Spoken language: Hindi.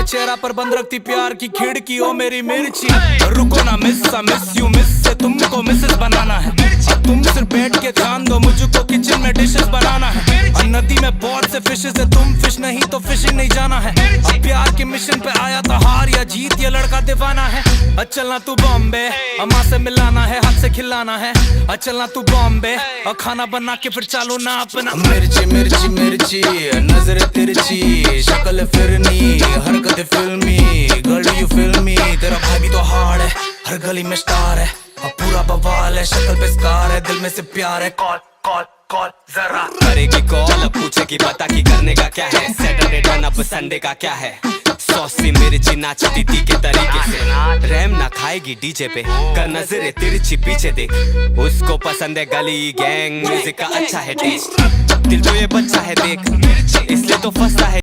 चेहरा पर बंद रखती प्यार की खिड़की, ओ मेरी मिर्ची। रुको ना मिस यू मिस से तुमको मिसेस बनाना है। अब तुम सिर्फ बैठ के ध्यान दो, मुझको किचन में डिशेस बनाना है। और नदी में बहुत से फिशेस है, तुम फिश नहीं तो फिशिंग नहीं जाना है। अब प्यार के मिशन पे आया था, हार या जीत ये लड़का दीवाना है। चलना तू बॉम्बे, माँ से मिलाना है, हाथ से खिलाना है। चलना तू बॉम्बे और खाना बना के फिर चालू ना अपना। मिर्ची मिर्ची मिर्ची नजर तिरछी, शक्ल फिरनी हरकत फिल्मी, गर्ल यू फिल्मी। तेरा भाई भी तो हार्ड है, हर गली में स्टार है, अब पूरा बवाल है, शक्ल पे स्कार है, दिल में से प्यार है। कॉल कॉल कॉल जरा करेगी कॉल, पूछेगी पता की करने का क्या है। सैटरडे टर्न अप संडे का क्या है। सॉसी मिर्ची नाचती थी के तरीके से, रैम ना खाएगी डीजे पे, कर नजरे तिरछी पीछे देख। उसको पसंद है गली गैंग म्यूजिक का अच्छा है टेस्ट, दिल तो ये बच्चा है देख, इसलिए तो फंसा है।